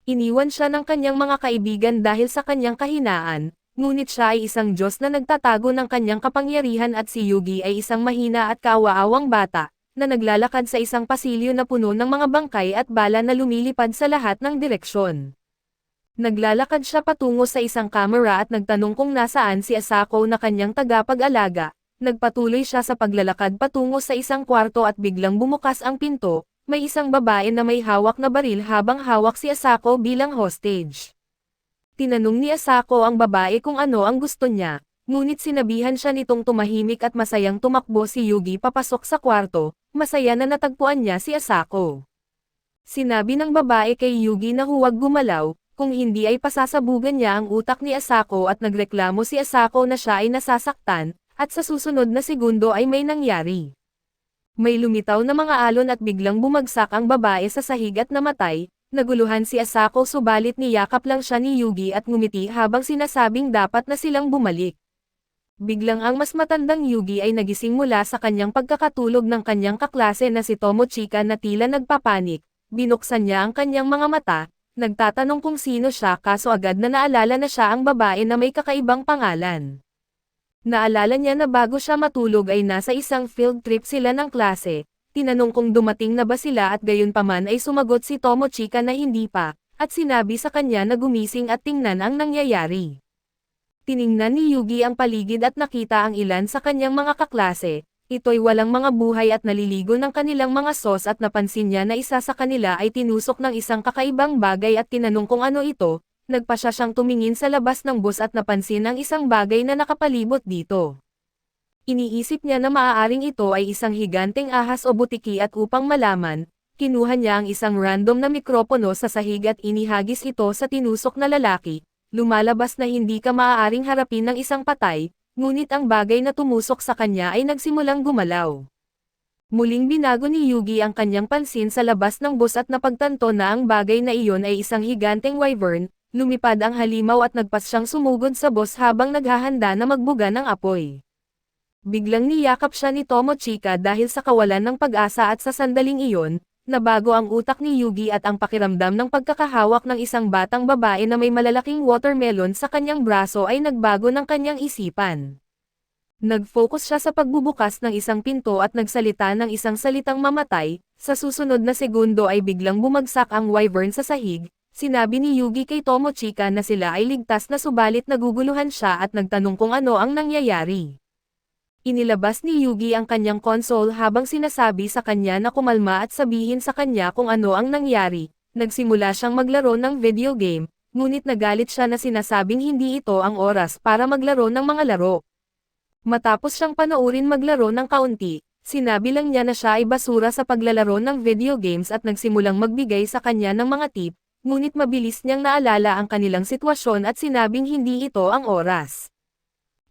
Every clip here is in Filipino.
Iniwan siya ng kanyang mga kaibigan dahil sa kanyang kahinaan, ngunit siya ay isang Diyos na nagtatago ng kanyang kapangyarihan at si Yugi ay isang mahina at kaawa-awang bata, na naglalakad sa isang pasilyo na puno ng mga bangkay at bala na lumilipad sa lahat ng direksyon. Naglalakad siya patungo sa isang kamera at nagtanong kung nasaan si Asako na kanyang tagapag-alaga. Nagpatuloy siya sa paglalakad patungo sa isang kwarto at biglang bumukas ang pinto, may isang babae na may hawak na baril habang hawak si Asako bilang hostage. Tinanong ni Asako ang babae kung ano ang gusto niya, ngunit sinabihan siya nitong tumahimik at masayang tumakbo si Yugi papasok sa kwarto, masaya na natagpuan niya si Asako. Sinabi ng babae kay Yugi na huwag gumalaw, kung hindi ay pasasabugan niya ang utak ni Asako at nagreklamo si Asako na siya ay nasasaktan, at sa susunod na segundo ay may nangyari. May lumitaw na mga alon at biglang bumagsak ang babae sa sahig at namatay, naguluhan si Asako subalit niyakap lang siya ni Yugi at ngumiti habang sinasabing dapat na silang bumalik. Biglang ang mas matandang Yugi ay nagising mula sa kanyang pagkakatulog ng kanyang kaklase na si Tomochika na tila nagpapanik, binuksan niya ang kanyang mga mata, nagtatanong kung sino siya kaso agad na naalala na siya ang babae na may kakaibang pangalan. Naalala niya na bago siya matulog ay nasa isang field trip sila ng klase, tinanong kung dumating na ba sila at gayunpaman ay sumagot si Tomochika na hindi pa, at sinabi sa kanya na gumising at tingnan ang nangyayari. Tiningnan ni Yugi ang paligid at nakita ang ilan sa kanyang mga kaklase. Ito'y walang mga buhay at naliligo ng kanilang mga sauce at napansin niya na isa sa kanila ay tinusok ng isang kakaibang bagay at tinanong kung ano ito, nagpa siya siyang tumingin sa labas ng bus at napansin ang isang bagay na nakapalibot dito. Iniisip niya na maaaring ito ay isang higanteng ahas o butiki at upang malaman, kinuha niya ang isang random na mikropono sa sahig at inihagis ito sa tinusok na lalaki, lumalabas na hindi ka maaaring harapin ng isang patay, ngunit ang bagay na tumusok sa kanya ay nagsimulang gumalaw. Muling binago ni Yugi ang kanyang pansin sa labas ng bus at napagtanto na ang bagay na iyon ay isang higanteng wyvern, lumipad ang halimaw at nagpas siyang sumugod sa bus habang naghahanda na magbuga ng apoy. Biglang niyakap siya ni Tomochika dahil sa kawalan ng pag-asa at sa sandaling iyon, nabago ang utak ni Yugi at ang pakiramdam ng pagkakahawak ng isang batang babae na may malalaking watermelon sa kanyang braso ay nagbago ng kanyang isipan. Nag-focus siya sa pagbubukas ng isang pinto at nagsalita ng isang salitang mamatay, sa susunod na segundo ay biglang bumagsak ang wyvern sa sahig, sinabi ni Yugi kay Tomochika na sila ay ligtas na subalit naguguluhan siya at nagtanong kung ano ang nangyayari. Inilabas ni Yugi ang kanyang console habang sinasabi sa kanya na kumalma at sabihin sa kanya kung ano ang nangyari. Nagsimula siyang maglaro ng video game, ngunit nagalit siya na sinasabing hindi ito ang oras para maglaro ng mga laro. Matapos siyang panoorin maglaro ng kaunti, sinabi lang niya na siya ay basura sa paglalaro ng video games at nagsimulang magbigay sa kanya ng mga tip, ngunit mabilis niyang naalala ang kanilang sitwasyon at sinabing hindi ito ang oras.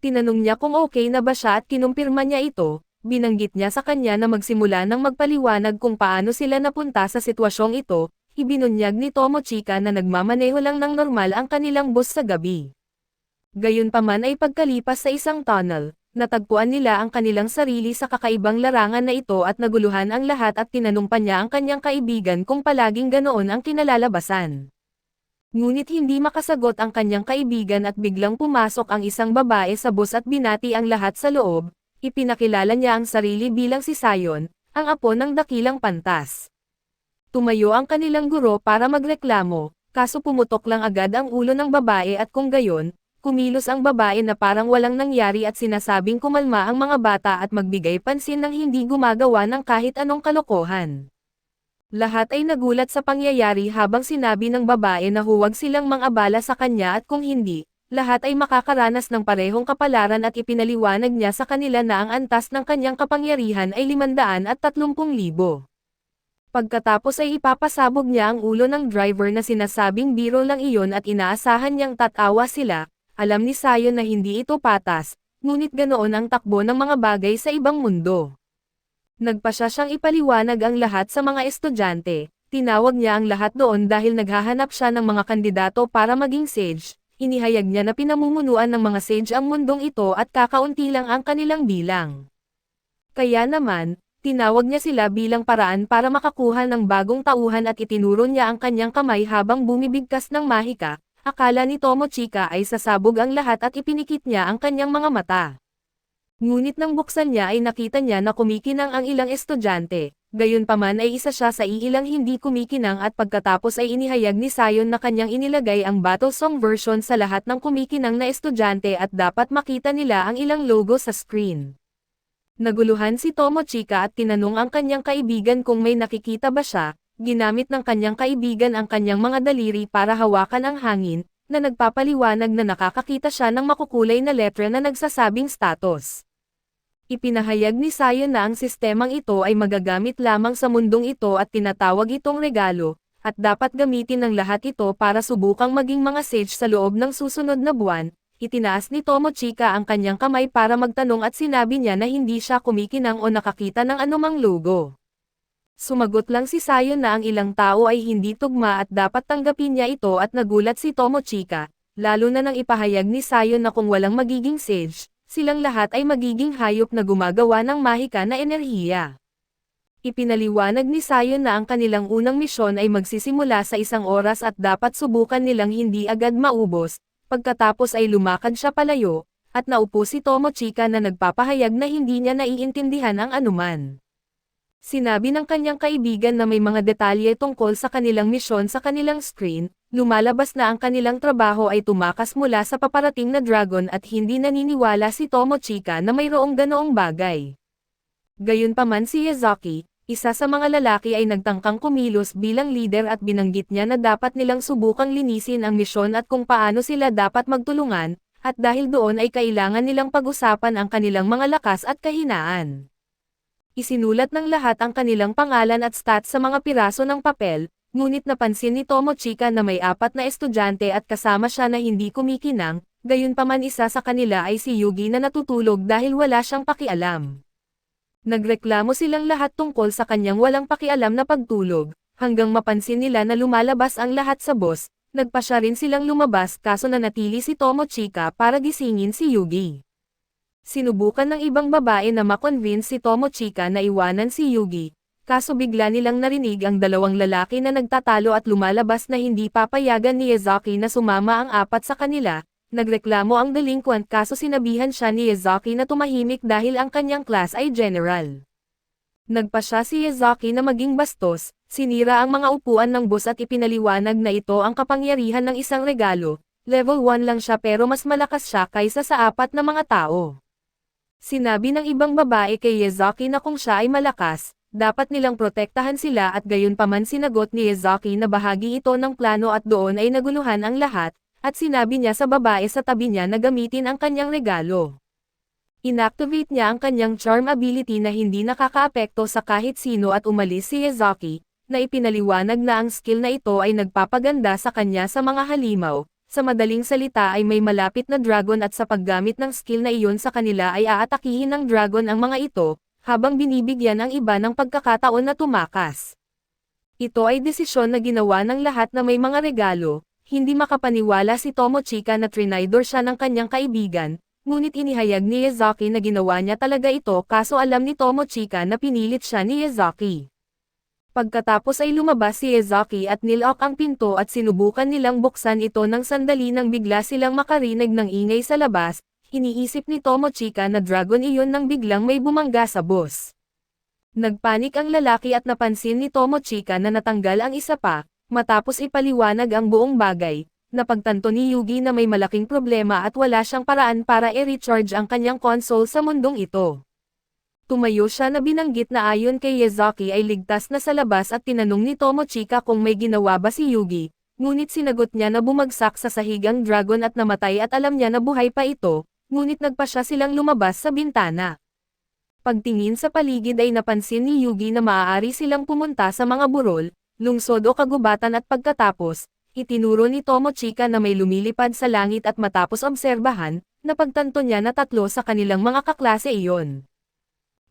Tinanong niya kung okay na ba siya at kinumpirma niya ito, binanggit niya sa kanya na magsimula ng magpaliwanag kung paano sila napunta sa sitwasyong ito, ibinunyag ni Tomochika na nagmamaneho lang ng normal ang kanilang bus sa gabi. Gayunpaman ay pagkalipas sa isang tunnel, natagpuan nila ang kanilang sarili sa kakaibang larangan na ito at naguluhan ang lahat at tinanong pa niya ang kanyang kaibigan kung palaging ganoon ang kinalalabasan. Ngunit hindi makasagot ang kanyang kaibigan at biglang pumasok ang isang babae sa bus at binati ang lahat sa loob, ipinakilala niya ang sarili bilang si Sayon, ang apo ng dakilang pantas. Tumayo ang kanilang guro para magreklamo, kaso pumutok lang agad ang ulo ng babae at kung gayon, kumilos ang babae na parang walang nangyari at sinasabing kumalma ang mga bata at magbigay pansin ng hindi gumagawa ng kahit anong kalokohan. Lahat ay nagulat sa pangyayari habang sinabi ng babae na huwag silang mang-abala sa kanya at kung hindi, lahat ay makakaranas ng parehong kapalaran at ipinaliwanag niya sa kanila na ang antas ng kanyang kapangyarihan ay 530,000. Pagkatapos ay ipapasabog niya ang ulo ng driver na sinasabing biro lang iyon at inaasahan niyang tatawa sila, alam ni Sayon na hindi ito patas, ngunit ganoon ang takbo ng mga bagay sa ibang mundo. Nagpa siya siyang ipaliwanag ang lahat sa mga estudyante, tinawag niya ang lahat doon dahil naghahanap siya ng mga kandidato para maging sage, inihayag niya na pinamumunuan ng mga sage ang mundong ito at kakaunti lang ang kanilang bilang. Kaya naman, Tinawag niya sila bilang paraan para makakuha ng bagong tauhan at itinuro niya ang kanyang kamay habang bumibigkas ng mahika. Akala ni Tomochika ay sasabog ang lahat at ipinikit niya ang kanyang mga mata. Ngunit nang buksan niya ay nakita niya na kumikinang ang ilang estudyante. Gayunpaman ay isa siya sa iilang hindi kumikinang at pagkatapos ay inihayag ni Sayon na kanyang inilagay ang battle song version sa lahat ng kumikinang na estudyante at dapat makita nila ang ilang logo sa screen. Naguluhan si Tomochika at tinanong ang kanyang kaibigan kung may nakikita ba siya. Ginamit ng kanyang kaibigan ang kanyang mga daliri para hawakan ang hangin, na nagpapaliwanag na nakakakita siya ng makukulay na letra na nagsasabing status. Ipinahayag ni Sayon na ang sistemang ito ay magagamit lamang sa mundong ito at tinatawag itong regalo, at dapat gamitin ng lahat ito para subukang maging mga sage sa loob ng susunod na buwan. Itinaas ni Tomochika ang kanyang kamay para magtanong at sinabi niya na hindi siya kumikinang o nakakita ng anumang logo. Sumagot lang si Sayon na ang ilang tao ay hindi tugma at dapat tanggapin niya ito at nagulat si Tomochika, lalo na nang ipahayag ni Sayon na kung walang magiging sage, silang lahat ay magiging hayop na gumagawa ng mahika na enerhiya. Ipinaliwanag ni Sayon na ang kanilang unang misyon ay magsisimula sa 1 oras at dapat subukan nilang hindi agad maubos, pagkatapos ay lumakad siya palayo, at naupo si Tomochika na nagpapahayag na hindi niya naiintindihan ang anuman. Sinabi ng kanyang kaibigan na may mga detalye tungkol sa kanilang misyon sa kanilang screen, lumalabas na ang kanilang trabaho ay tumakas mula sa paparating na dragon at hindi naniniwala si Tomochika na mayroong ganoong bagay. Gayunpaman si Yazaki, isa sa mga lalaki ay nagtangkang kumilos bilang leader at binanggit niya na dapat nilang subukang linisin ang misyon at kung paano sila dapat magtulungan, at dahil doon ay kailangan nilang pag-usapan ang kanilang mga lakas at kahinaan. Isinulat ng lahat ang kanilang pangalan at stats sa mga piraso ng papel, ngunit napansin ni Tomochika na may 4 na estudyante at kasama siya na hindi kumikinang, gayunpaman isa sa kanila ay si Yugi na natutulog dahil wala siyang pakialam. Nagreklamo silang lahat tungkol sa kanyang walang pakialam na pagtulog, hanggang mapansin nila na lumalabas ang lahat sa boss, nagpasya rin silang lumabas kaso nanatili si Tomochika para gisingin si Yugi. Sinubukan ng ibang babae na makonvince si Tomochika na iwanan si Yugi, kaso bigla nilang narinig ang 2 lalaki na nagtatalo at lumalabas na hindi papayagan ni Yazaki na sumama ang 4 sa kanila. Nagreklamo ang delinquent kaso sinabihan siya ni Yazaki na tumahimik dahil ang kanyang class ay general. Nagpasya si Yazaki na maging bastos, sinira ang mga upuan ng boss at ipinaliwanag na ito ang kapangyarihan ng isang regalo. Level 1 lang siya pero mas malakas siya kaysa sa 4 na mga tao. Sinabi ng ibang babae kay Yazaki na kung siya ay malakas, dapat nilang protektahan sila at gayunpaman sinagot ni Yazaki na bahagi ito ng plano at doon ay naguluhan ang lahat, at sinabi niya sa babae sa tabi niya na gamitin ang kanyang regalo. Inactivate niya ang kanyang charm ability na hindi nakakaapekto sa kahit sino at umalis si Yazaki, na ipinaliwanag na ang skill na ito ay nagpapaganda sa kanya sa mga halimaw. Sa madaling salita ay may malapit na dragon at sa paggamit ng skill na iyon sa kanila ay aatakihin ng dragon ang mga ito, habang binibigyan ang iba ng pagkakataon na tumakas. Ito ay desisyon na ginawa ng lahat na may mga regalo, hindi makapaniwala si Tomochika na trinidor siya ng kanyang kaibigan, ngunit inihayag ni Yazaki na ginawa niya talaga ito kaso alam ni Tomochika na pinilit siya ni Yazaki. Pagkatapos ay lumabas si Yazaki at nilock ang pinto at sinubukan nilang buksan ito ng sandali nang bigla silang makarinig ng ingay sa labas, iniisip ni Tomochika na dragon iyon nang biglang may bumangga sa boss. Nagpanik ang lalaki at napansin ni Tomochika na natanggal ang isa pa, matapos ipaliwanag ang buong bagay, napagtanto ni Yugi na may malaking problema at wala siyang paraan para i-recharge ang kanyang console sa mundong ito. Tumayo siya na binanggit na ayon kay Yazaki ay ligtas na sa labas at tinanong ni Tomochika kung may ginawa ba si Yugi, ngunit sinagot niya na bumagsak sa sahig ang dragon at namatay at alam niya na buhay pa ito, ngunit nagpasya silang lumabas sa bintana. Pagtingin sa paligid ay napansin ni Yugi na maaari silang pumunta sa mga burol, lungsod o kagubatan at pagkatapos, itinuro ni Tomochika na may lumilipad sa langit at matapos obserbahan, napagtanto niya na 3 sa kanilang mga kaklase iyon.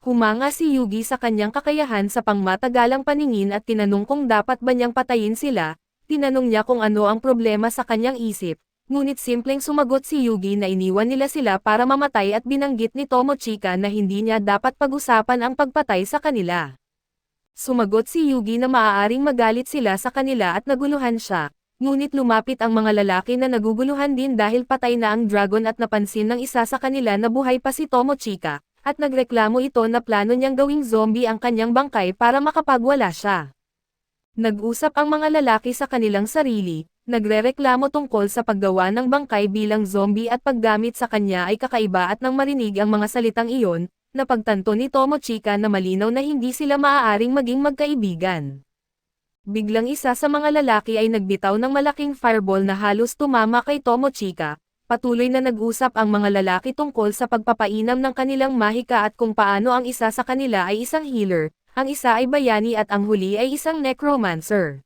Humanga si Yugi sa kanyang kakayahan sa pangmatagalang paningin at tinanong kung dapat ba niyang patayin sila, tinanong niya kung ano ang problema sa kanyang isip, ngunit simpleng sumagot si Yugi na iniwan nila sila para mamatay at binanggit ni Tomochika na hindi niya dapat pag-usapan ang pagpatay sa kanila. Sumagot si Yugi na maaaring magalit sila sa kanila at naguluhan siya, ngunit lumapit ang mga lalaki na naguguluhan din dahil patay na ang dragon at napansin ng isa sa kanila na buhay pa si Tomochika, at nagreklamo ito na plano niyang gawing zombie ang kanyang bangkay para makapagwala siya. Nag-usap ang mga lalaki sa kanilang sarili, nagrereklamo tungkol sa paggawa ng bangkay bilang zombie at paggamit sa kanya ay kakaiba at nang marinig ang mga salitang iyon, napagtanto ni Tomochika na malinaw na hindi sila maaaring maging magkaibigan. Biglang isa sa mga lalaki ay nagbitaw ng malaking fireball na halos tumama kay Tomochika. Patuloy na nag-usap ang mga lalaki tungkol sa pagpapainam ng kanilang mahika at kung paano ang isa sa kanila ay isang healer, ang isa ay bayani at ang huli ay isang necromancer.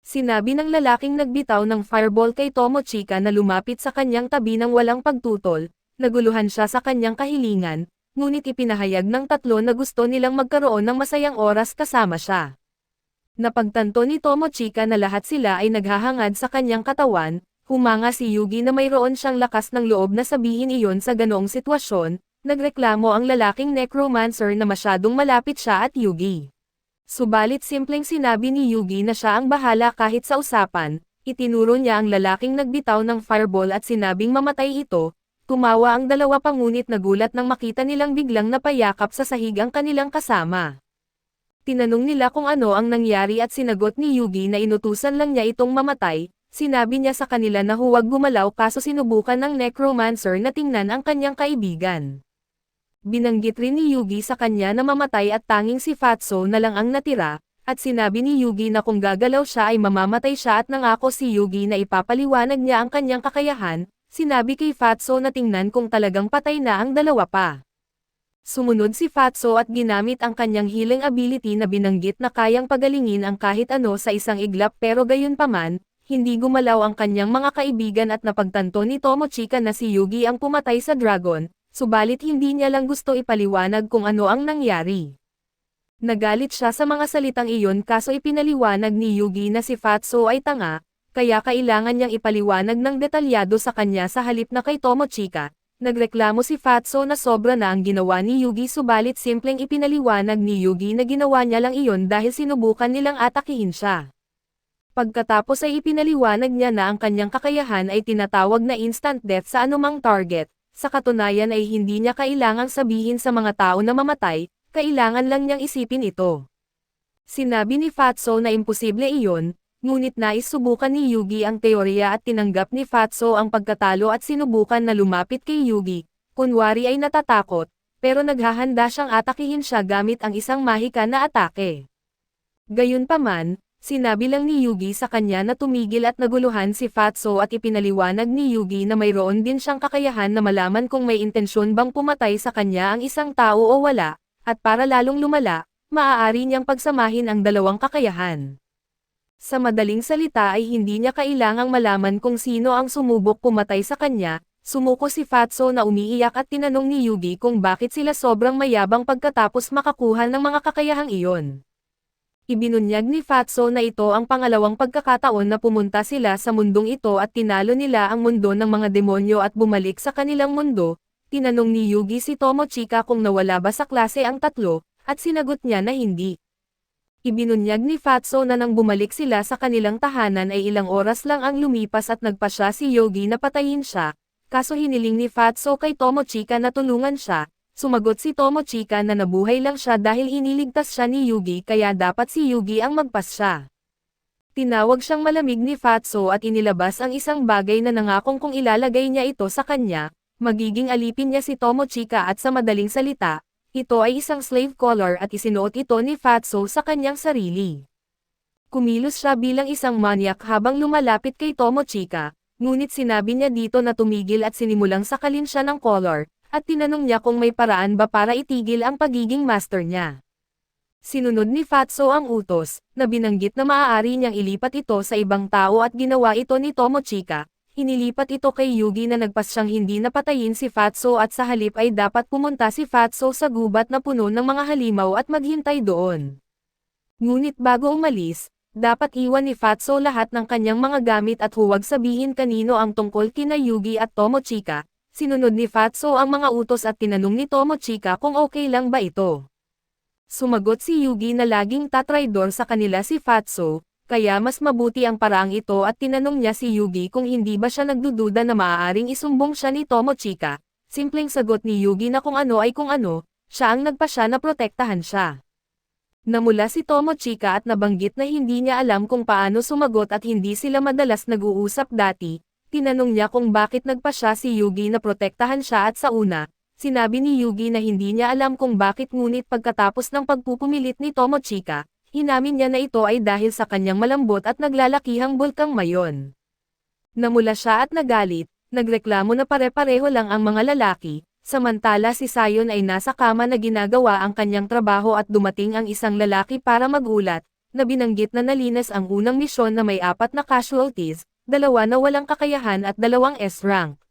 Sinabi ng lalaking nagbitaw ng fireball kay Tomochika na lumapit sa kanyang tabi ng walang pagtutol, naguluhan siya sa kanyang kahilingan, ngunit ipinahayag ng tatlo na gusto nilang magkaroon ng masayang oras kasama siya. Napagtanto ni Tomochika na lahat sila ay naghahangad sa kanyang katawan, humanga si Yugi na mayroon siyang lakas ng loob na sabihin iyon sa ganoong sitwasyon, nagreklamo ang lalaking necromancer na masyadong malapit siya at Yugi. Subalit simpleng sinabi ni Yugi na siya ang bahala kahit sa usapan, itinuro niya ang lalaking nagbitaw ng fireball at sinabing mamatay ito, tumawa ang dalawa pa ngunit nagulat nang makita nilang biglang napayakap sa sahig ang kanilang kasama. Tinanong nila kung ano ang nangyari at sinagot ni Yugi na inutusan lang niya itong mamatay, sinabi niya sa kanila na huwag gumalaw kaso sinubukan ng necromancer na tingnan ang kanyang kaibigan. Binanggit rin ni Yugi sa kanya na mamatay at tanging si Fatso na lang ang natira, at sinabi ni Yugi na kung gagalaw siya ay mamamatay siya at nangako si Yugi na ipapaliwanag niya ang kanyang kakayahan, sinabi kay Fatso na tingnan kung talagang patay na ang dalawa pa. Sumunod si Fatso at ginamit ang kanyang healing ability na binanggit na kayang pagalingin ang kahit ano sa isang iglap pero gayunpaman, hindi gumalaw ang kanyang mga kaibigan at napagtanto ni Tomochika na si Yugi ang pumatay sa dragon, subalit hindi niya lang gusto ipaliwanag kung ano ang nangyari. Nagalit siya sa mga salitang iyon kaso ipinaliwanag ni Yugi na si Fatso ay tanga, kaya kailangan niyang ipaliwanag ng detalyado sa kanya sa halip na kay Tomochika. Nagreklamo si Fatso na sobra na ang ginawa ni Yugi subalit simpleng ipinaliwanag ni Yugi na ginawa niya lang iyon dahil sinubukan nilang atakihin siya. Pagkatapos ay ipinaliwanag niya na ang kanyang kakayahan ay tinatawag na instant death sa anumang target. Sa katunayan ay hindi niya kailangang sabihin sa mga tao na mamatay, kailangan lang niyang isipin ito. Sinabi ni Fatso na imposible iyon, ngunit nais subukan ni Yugi ang teorya at tinanggap ni Fatso ang pagkatalo at sinubukan na lumapit kay Yugi, kunwari ay natatakot, pero naghahanda siyang atakihin siya gamit ang isang mahika na atake. Gayunpaman, sinabi lang ni Yugi sa kanya na tumigil at naguluhan si Fatso at ipinaliwanag ni Yugi na mayroon din siyang kakayahan na malaman kung may intensyon bang pumatay sa kanya ang isang tao o wala, at para lalong lumala, maaari niyang pagsamahin ang dalawang kakayahan. Sa madaling salita ay hindi niya kailangang malaman kung sino ang sumubok pumatay sa kanya, sumuko si Fatso na umiiyak at tinanong ni Yugi kung bakit sila sobrang mayabang pagkatapos makakuha ng mga kakayahang iyon. Ibinunyag ni Fatso na ito ang pangalawang pagkakataon na pumunta sila sa mundong ito at tinalo nila ang mundo ng mga demonyo at bumalik sa kanilang mundo. Tinanong ni Yugi si Tomochika kung nawala ba sa klase ang tatlo, at sinagot niya na hindi. Ibinunyag ni Fatso na nang bumalik sila sa kanilang tahanan ay ilang oras lang ang lumipas at nagpasya si Yugi na patayin siya, kaso hiniling ni Fatso kay Tomochika na tulungan siya. Sumagot si Tomochika na nabuhay lang siya dahil iniligtas siya ni Yugi kaya dapat si Yugi ang magpasya. Tinawag siyang malamig ni Fatso at inilabas ang isang bagay na nangakong kung ilalagay niya ito sa kanya, magiging alipin niya si Tomochika at sa madaling salita, ito ay isang slave collar at isinuot ito ni Fatso sa kanyang sarili. Kumilos siya bilang isang manyak habang lumalapit kay Tomochika, ngunit sinabi niya dito na tumigil at sinimulang sakalin siya ng collar, at tinanong niya kung may paraan ba para itigil ang pagiging master niya. Sinunod ni Fatso ang utos, na binanggit na maaari niyang ilipat ito sa ibang tao at ginawa ito ni Tomochika. Inilipat ito kay Yugi na nagpasyang hindi napatayin si Fatso at sa halip ay dapat pumunta si Fatso sa gubat na puno ng mga halimaw at maghintay doon. Ngunit bago umalis, dapat iwan ni Fatso lahat ng kanyang mga gamit at huwag sabihin kanino ang tungkol kina Yugi at Tomochika. Sinunod ni Fatso ang mga utos at tinanong ni Tomochika kung okay lang ba ito. Sumagot si Yugi na laging tatraidor sa kanila si Fatso, kaya mas mabuti ang paraang ito at tinanong niya si Yugi kung hindi ba siya nagdududa na maaaring isumbong siya ni Tomochika. Simpleng sagot ni Yugi na kung ano ay kung ano, siya ang nagpasya na protektahan siya. Namula si Tomochika at nabanggit na hindi niya alam kung paano sumagot at hindi sila madalas nag-uusap dati. Tinanong niya kung bakit nagpasya si Yugi na protektahan siya at sa una, sinabi ni Yugi na hindi niya alam kung bakit ngunit pagkatapos ng pagpupumilit ni Tomochika, inamin niya na ito ay dahil sa kanyang malambot at naglalakihang bulkang mayon. Namula siya at nagalit, nagreklamo na pare-pareho lang ang mga lalaki, samantala si Sayon ay nasa kama na ginagawa ang kanyang trabaho at dumating ang isang lalaki para magulat, na binanggit na nalinas ang unang misyon na may 4 na casualties, 2 na walang kakayahan at 2 S-rank.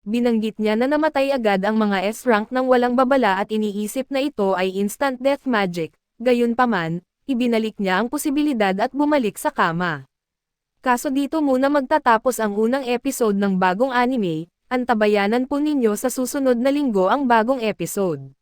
Binanggit niya na namatay agad ang mga S-rank nang walang babala at iniisip na ito ay instant death magic, gayunpaman, ibinalik niya ang posibilidad at bumalik sa kama. Kaso dito muna magtatapos ang unang episode ng bagong anime, antabayanan po ninyo sa susunod na linggo ang bagong episode.